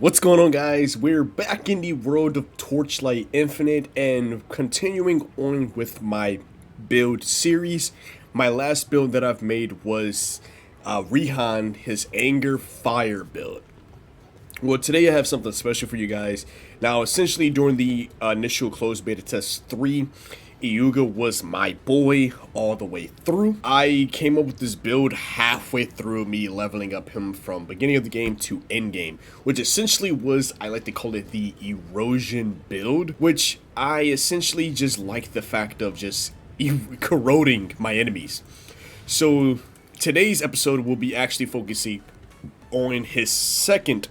What's going on, guys? We're back in the world of Torchlight Infinite and continuing on with my build series. My last build that I've made was Rihan, his Anger Fire build. Well, today I have something special for you guys. Now, essentially during the initial closed beta test 3, Youga was my boy all the way through. I came up with this build halfway through me leveling up him from beginning of the game to end game, which essentially was, I like to call it the Erosion build, which I essentially just like the fact of just corroding my enemies. So today's episode will be actually focusing on his second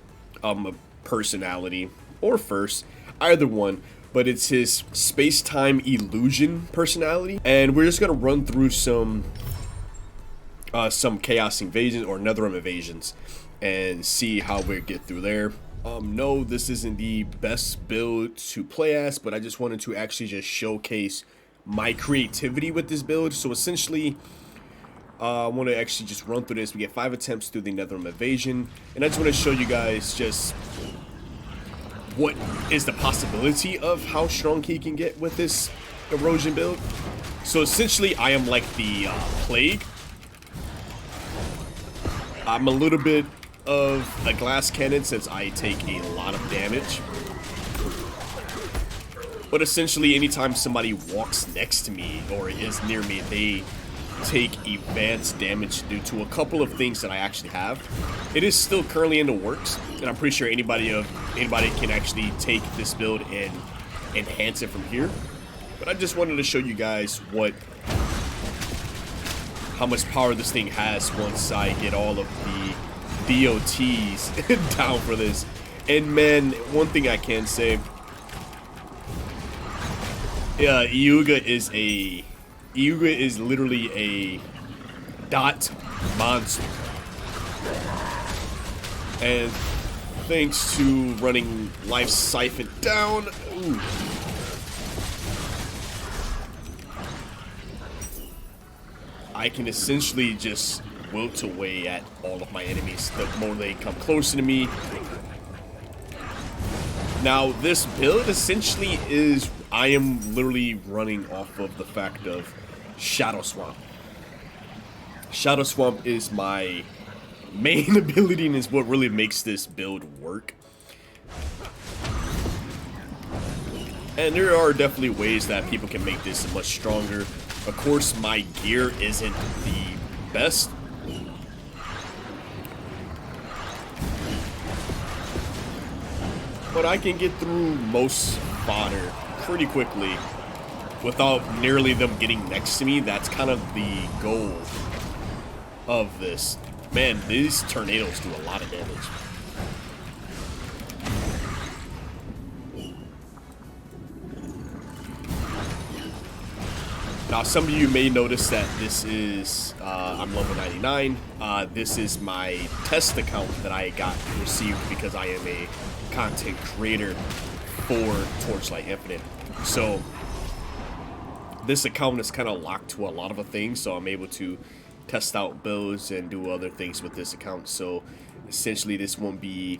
personality, or first, either one, but it's his space-time illusion personality, and we're just gonna run through some chaos invasions or netherrealm invasions and see how we get through there. No, this isn't the best build to play as, but I just wanted to actually just showcase my creativity with this build. So essentially, I want to actually just run through this. We get 5 attempts through the netherrealm invasion, and I just want to show you guys just what is the possibility of how strong he can get with this erosion build. So essentially, I am like the plague. I'm a little bit of a glass cannon since I take a lot of damage. But essentially, anytime somebody walks next to me or is near me, they take advanced damage due to a couple of things that I actually have. It is still currently in the works, and I'm pretty sure anybody can actually take this build and enhance it from here. But I just wanted to show you guys how much power this thing has once I get all of the DOTs down for this. And man, one thing I can say, yeah, Youga is literally a dot monster. And thanks to running Life Siphon down, ooh, I can essentially just wilt away at all of my enemies the more they come closer to me. Now, this build essentially is, I am literally running off of the fact of Shadow Swamp. Shadow Swamp is my main ability and is what really makes this build work. And there are definitely ways that people can make this much stronger. Of course, my gear isn't the best. But I can get through most fodder pretty quickly without nearly them getting next to me. That's kind of the goal of this. Man, these tornadoes do a lot of damage. Now, some of you may notice that this is, I'm level 99. This is my test account that I got received because I am a content creator for Torchlight Infinite. So this account is kind of locked to a lot of things, so I'm able to test out builds and do other things with this account. So essentially, this won't be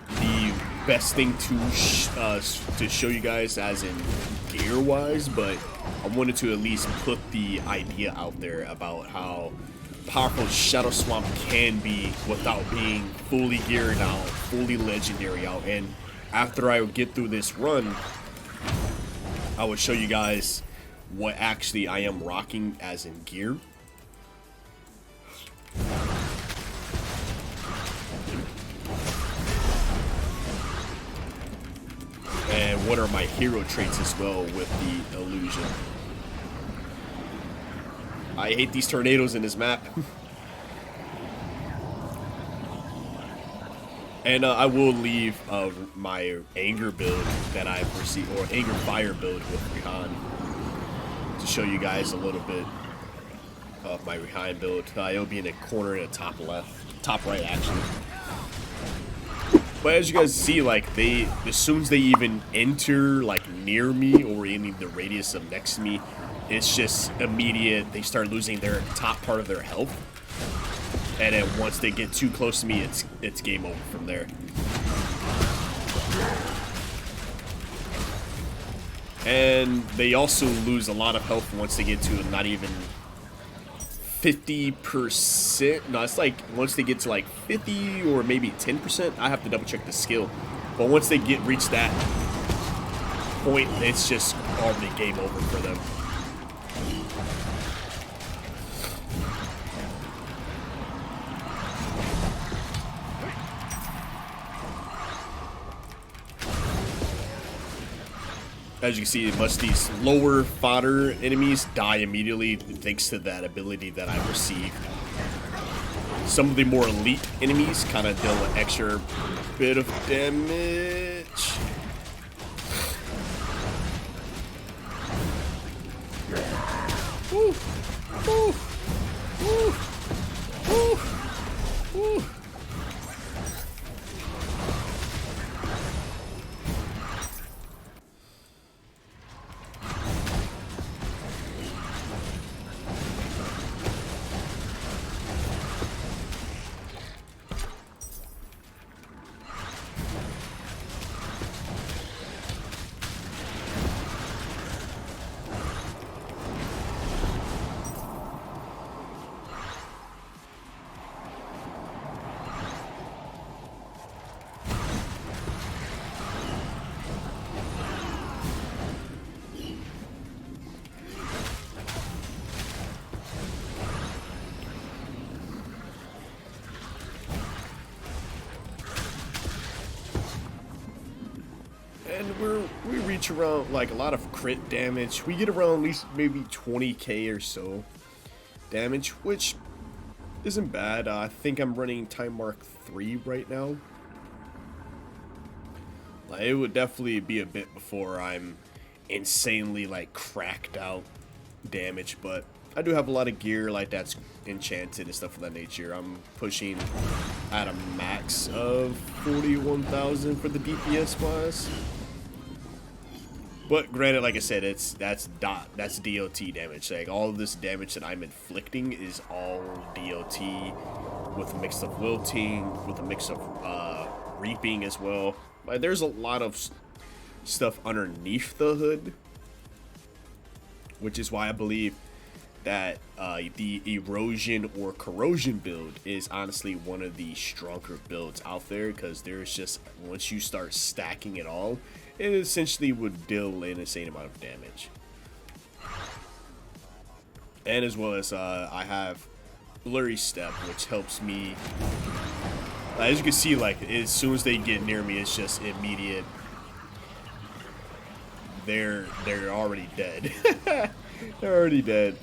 the best thing to show you guys as in gear wise, but I wanted to at least put the idea out there about how powerful Shadow Swamp can be without being fully geared out, fully legendary out. And after I get through this run, I will show you guys what actually I am rocking as in gear. And what are my hero traits as well with the illusion. I hate these tornadoes in this map. And I will leave my anger build that I've received, or anger fire build with Rihan, to show you guys a little bit of my Rihan build. It'll be in the corner in the top left, top right actually. But as you guys see, like, as soon as they even enter like near me or in the radius of next to me, it's just immediate. They start losing their top part of their health. And then once they get too close to me, it's game over from there. And they also lose a lot of health once they get to not even 50%. No, it's like once they get to like 50 or maybe 10%. I have to double check the skill. But once they reach that point, it's just already game over for them. As you can see, these lower fodder enemies die immediately thanks to that ability that I received. Some of the more elite enemies kind of deal an extra bit of damage. Woo! Woo! Woo! Woo! Woo! And we reach around like a lot of crit damage. We get around at least maybe 20k or so damage, which isn't bad. I think I'm running time mark 3 right now. Like, it would definitely be a bit before I'm insanely like cracked out damage, but I do have a lot of gear like that's enchanted and stuff of that nature. I'm pushing at a max of 41,000 for the DPS wise. But granted, like I said, that's DOT damage. Like all of this damage that I'm inflicting is all DOT with a mix of wilting, with a mix of reaping as well. Like there's a lot of stuff underneath the hood, which is why I believe that the erosion or corrosion build is honestly one of the stronger builds out there, because there's just, once you start stacking it all, it essentially would deal an insane amount of damage. And as well as I have blurry step, which helps me, as you can see, like as soon as they get near me, it's just immediate. They're already dead. They're already dead.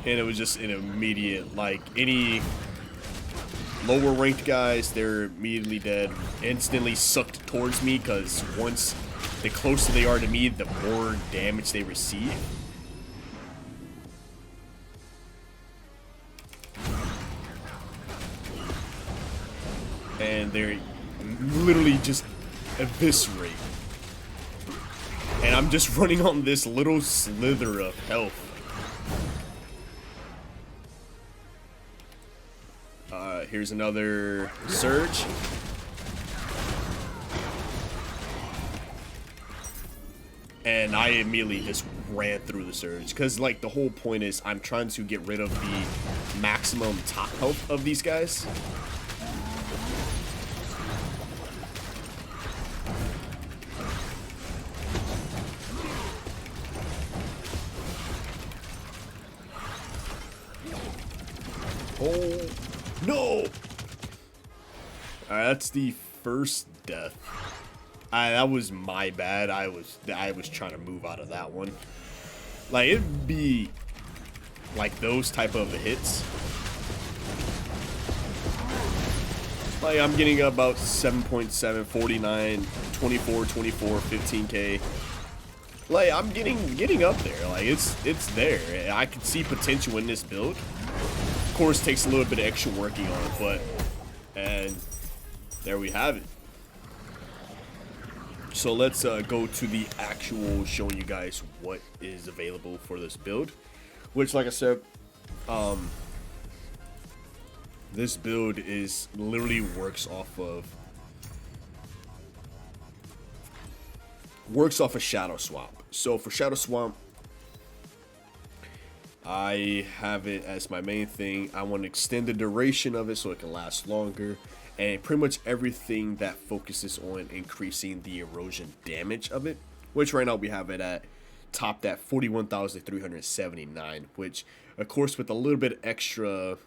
And it was just an immediate, like any lower ranked guys, they're immediately dead, instantly sucked towards me, because once the closer they are to me, the more damage they receive. And they're literally just eviscerate. And I'm just running on this little slither of health. Here's another surge. And I immediately just ran through the surge, because like the whole point is I'm trying to get rid of the maximum top health of these guys. Oh no! That's the first death. That was my bad. I was trying to move out of that one. Like it'd be like those type of hits. Like I'm getting about 7.7, 49, 24, 24, 15k. Like I'm getting up there. Like it's there. I can see potential in this build. Of course, takes a little bit of extra working on it, but and there we have it. So let's go to the actual showing you guys what is available for this build, which, like I said, this build is literally works off of Shadow Swamp. So for Shadow Swamp, I have it as my main thing. I want to extend the duration of it so it can last longer, and pretty much everything that focuses on increasing the erosion damage of it, which right now we have it at topped at 41,379, which of course with a little bit extra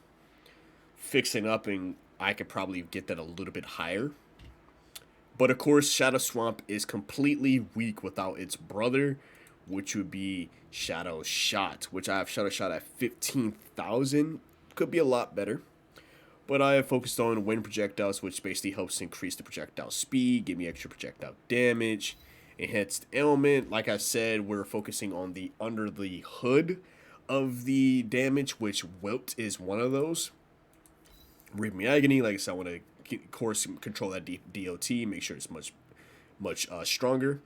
fixing up, and I could probably get that a little bit higher. But of course Shadow Swamp is completely weak without its brother, which would be Shadow Shot, which I have Shadow Shot at 15,000. Could be a lot better, but I have focused on wind projectiles, which basically helps increase the projectile speed, give me extra projectile damage. Enhanced ailment, like I said, we're focusing on the under the hood of the damage, which wilt is one of those. Reap Me Agony, like I said, I want to of course control that DOT, make sure it's much stronger.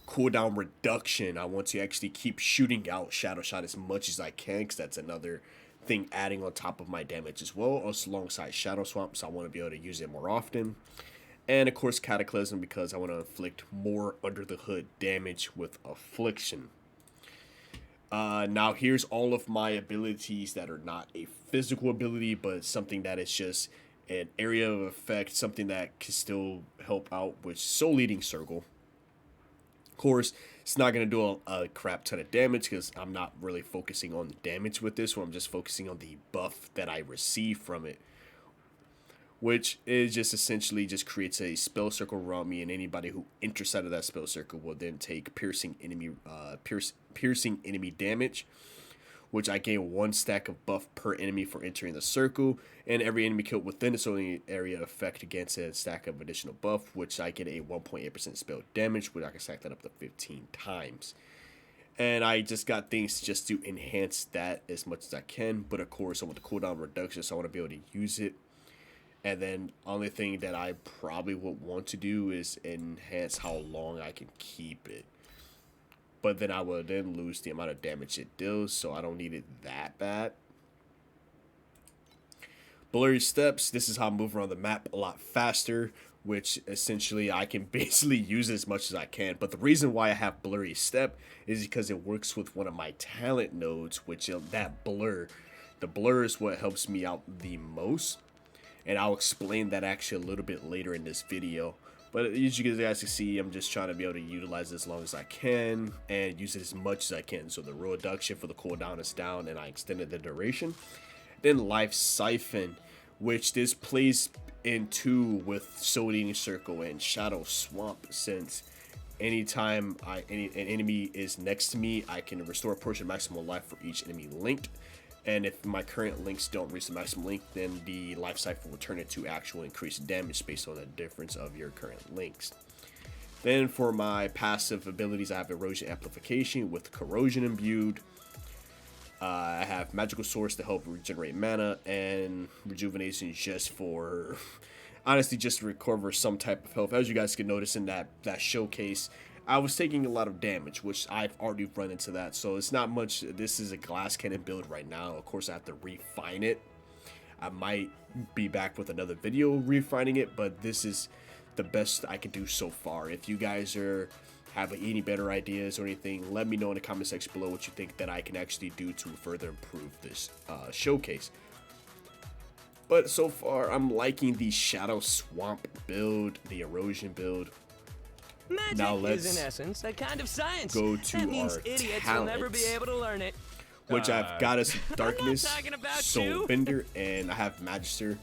Cooldown reduction, I want to actually keep shooting out Shadow Shot as much as I can, because that's another thing adding on top of my damage as well, also alongside Shadow Swamp, so I want to be able to use it more often. And of course Cataclysm, because I want to inflict more under the hood damage with Affliction. Now here's all of my abilities that are not a physical ability, but something that is just an area of effect, something that can still help out, with Soul Leading Circle. Of course, it's not going to do a crap ton of damage, because I'm not really focusing on the damage with this one. I'm just focusing on the buff that I receive from it, which is just essentially just creates a spell circle around me, and anybody who enters out of that spell circle will then take piercing enemy damage, which I gain 1 stack of buff per enemy for entering the circle, and every enemy killed within its own area effect against a stack of additional buff, which I get a 1.8% spell damage, which I can stack that up to 15 times. And I just got things just to enhance that as much as I can, but of course I want the cooldown reduction, so I want to be able to use it. And then only thing that I probably would want to do is enhance how long I can keep it. But then I would then lose the amount of damage it deals, so I don't need it that bad. Blurry Steps, this is how I move around the map a lot faster, which essentially I can basically use as much as I can. But the reason why I have Blurry Step is because it works with one of my talent nodes, which that blur. The blur is what helps me out the most, and I'll explain that actually a little bit later in this video. But as you guys can see, I'm just trying to be able to utilize it as long as I can and use it as much as I can. So the reduction for the cooldown is down, and I extended the duration. Then Life Siphon, which this plays into with Soul Eating Circle and Shadow Swamp, since anytime an enemy is next to me, I can restore a portion of maximum life for each enemy linked. And if my current links don't reach the maximum link, then the life cycle will turn into actual increased damage based on the difference of your current links. Then for my passive abilities, I have Erosion Amplification with Corrosion imbued. I have Magical Source to help regenerate mana, and Rejuvenation just for, honestly, just to recover some type of health. As you guys can notice in that showcase, I was taking a lot of damage, which I've already run into that, so it's not much. This is a glass cannon build right now. Of course, I have to refine it. I might be back with another video refining it, but this is the best I can do so far. If you guys have any better ideas or anything, let me know in the comment section below what you think that I can actually do to further improve this showcase. But so far, I'm liking the Shadow Swamp build, the Erosion build. Magic now let's is in essence a kind of science. go to that means our idiots talents, will never be able to learn it. which I've got us Darkness, talking about Soul you. Bender, and I have Magister.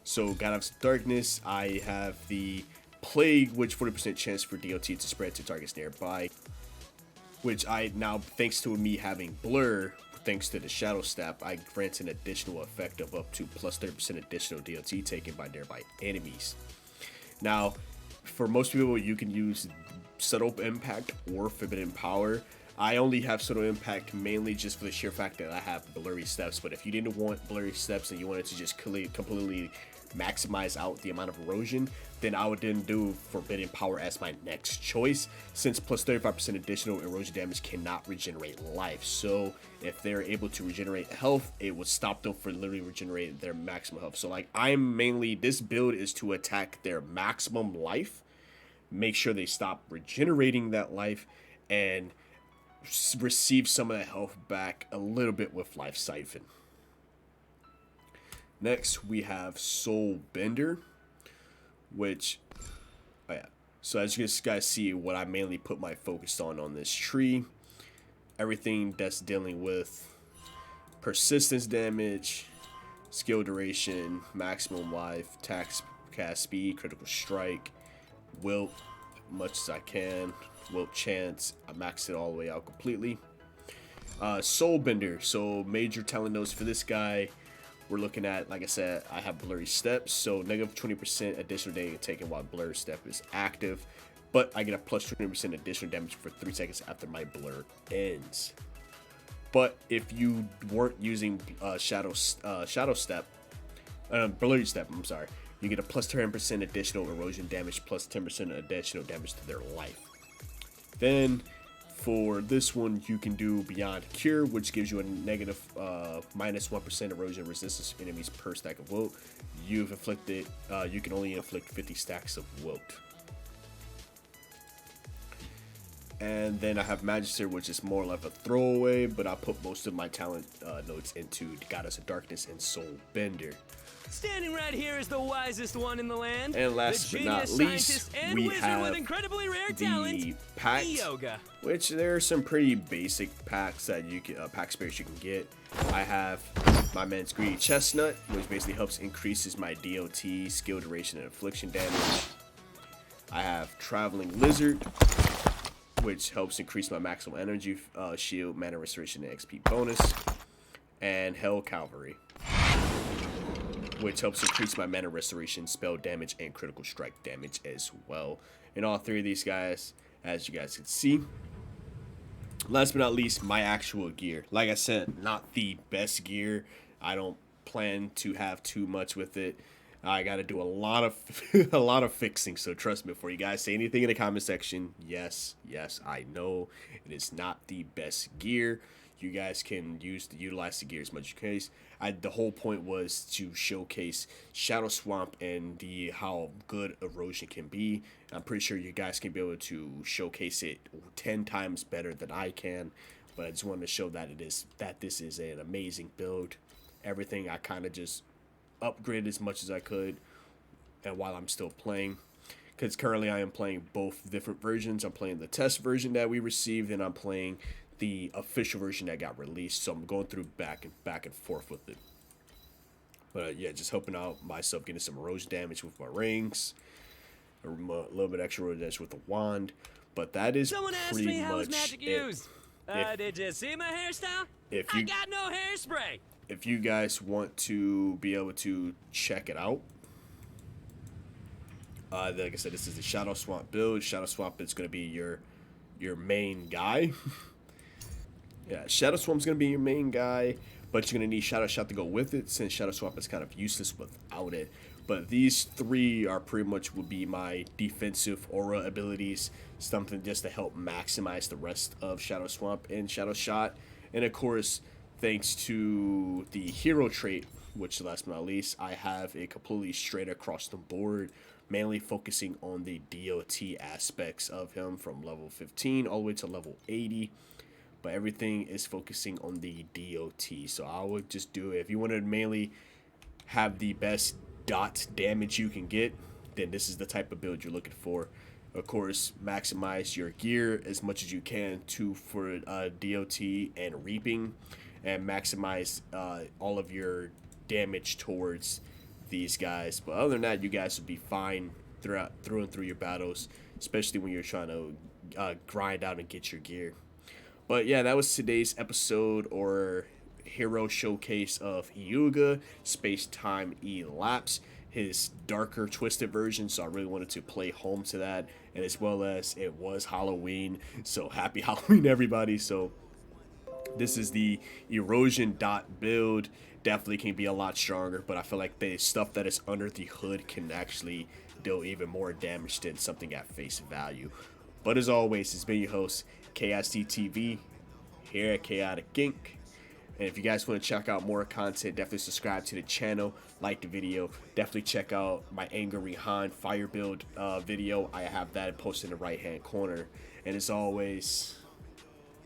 So got us Darkness. I have the Plague, which 40% chance for DOT to spread to targets nearby, which I now, thanks to me having Blur, thanks to the Shadow Step, I grant an additional effect of up to plus 30% additional DOT taken by nearby enemies. Now, for most people, you can use Subtle Impact or Forbidden Power. I only have Pseudo Impact mainly just for the sheer fact that I have Blurry Steps, but if you didn't want Blurry Steps and you wanted to just completely maximize out the amount of erosion, then I would then do Forbidden Power as my next choice, since plus 35% additional erosion damage cannot regenerate life. So if they're able to regenerate health, it would stop them from literally regenerating their maximum health. So like, I'm mainly, this build is to attack their maximum life, make sure they stop regenerating that life, and receive some of that health back a little bit with Life Siphon. Next, we have Soul Bender, which, oh yeah. So as you guys see, what I mainly put my focus on this tree, everything that's dealing with persistence damage, skill duration, maximum life, attack cast speed, critical strike, wilt, much as I can, wilt chance. I maxed it all the way out completely. Soul Bender, so major talent notes for this guy. We're looking at, like I said, I have Blurry Steps, so negative 20% additional damage taken while Blur Step is active, but I get a plus 20% additional damage for 3 seconds after my blur ends. But if you weren't using Shadow Step, Blurry Step, I'm sorry, you get a plus 10% additional erosion damage, plus 10% additional damage to their life. Then for this one, you can do Beyond Cure, which gives you a negative minus 1% erosion resistance to enemies per stack of wilt. You've inflicted, you can only inflict 50 stacks of wilt. And then I have Magister, which is more like a throwaway, but I put most of my talent notes into Goddess of Darkness and Soul Bender. Standing right here is the wisest one in the land. And last but not least, we have with incredibly rare the talent, packs, Youga. which there are some pretty basic packs that you can, pack spares you can get. I have my man's Greedy Chestnut, which basically helps increases my DOT, skill duration, and affliction damage. I have Traveling Lizard, which helps increase my maximum energy, shield, mana restoration, and XP bonus. And Hell Cavalry, which helps increase my mana restoration, spell damage, and critical strike damage as well. And all three of these guys, as you guys can see. Last but not least, my actual gear. Like I said, not the best gear. I don't plan to have too much with it. I got to do a lot of a lot of fixing, so trust me, before you guys say anything in the comment section, yes, I know it is not the best gear. You guys can utilize the gear as much as you can. The whole point was to showcase Shadow Swamp and how good erosion can be. I'm pretty sure you guys can be able to showcase it 10 times better than I can, but I just wanted to show that this is an amazing build. Everything I kind of just upgrade as much as I could, and while I'm still playing, because currently I am playing both different versions. I'm playing the test version that we received, and I'm playing the official version that got released. So I'm going through back and forth with it. But yeah, just helping out myself, getting some erosion damage with my rings, a little bit extra erosion damage with the wand. But that is Someone asked pretty me how was much magic it. used. Did you see my hairstyle? If I you got no hairspray. if you guys want to be able to check it out, like I said, this is the Shadow Swamp build. Shadow Swamp is going to be your main guy. Yeah, Shadow Swamp's going to be your main guy, but you're going to need Shadow Shot to go with it, since Shadow Swamp is kind of useless without it. But these three are pretty much would be my defensive aura abilities, something just to help maximize the rest of Shadow Swamp and Shadow Shot. And of course, thanks to the hero trait, which last but not least, I have a completely straight across the board, mainly focusing on the DOT aspects of him from level 15 all the way to level 80. But everything is focusing on the DOT. So I would just do it. If you want to mainly have the best dot damage you can get, then this is the type of build you're looking for. Of course, maximize your gear as much as you can for DOT and reaping, and maximize all of your damage towards these guys. But other than that, you guys will be fine through and through your battles, especially when you're trying to grind out and get your gear. But yeah, that was today's episode or hero showcase of Youga Space Time Elapse. his darker, twisted version, so I really wanted to play home to that, and as well as it was Halloween, so happy Halloween, everybody. So this is the Erosion dot build. Definitely can be a lot stronger, but I feel like the stuff that is under the hood can actually deal even more damage than something at face value. But as always, it's been your host, KSTTV, here at Chaotic Inc. And if you guys want to check out more content, definitely subscribe to the channel, like the video. Definitely check out my Angry Han fire build video. I have that posted in the right hand corner. And as always,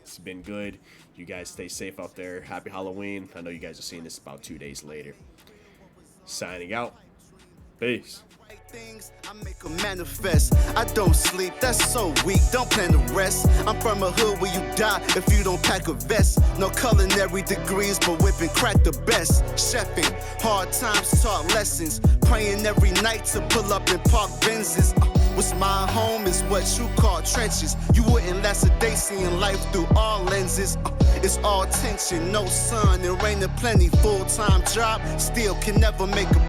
it's been good. You guys stay safe out there. Happy Halloween. I know you guys are seeing this about 2 days later. Signing out. Peace. Things I make them manifest. I don't sleep, that's so weak, don't plan to rest. I'm from a hood where you die if you don't pack a vest. No culinary degrees, but whipping crack the best. Chefing, hard times taught lessons. Praying every night to pull up in park Benzes. What's my home is what you call trenches. You wouldn't last a day seeing life through all lenses. It's all tension, no sun, and rain and plenty. Full-time job, still can never make a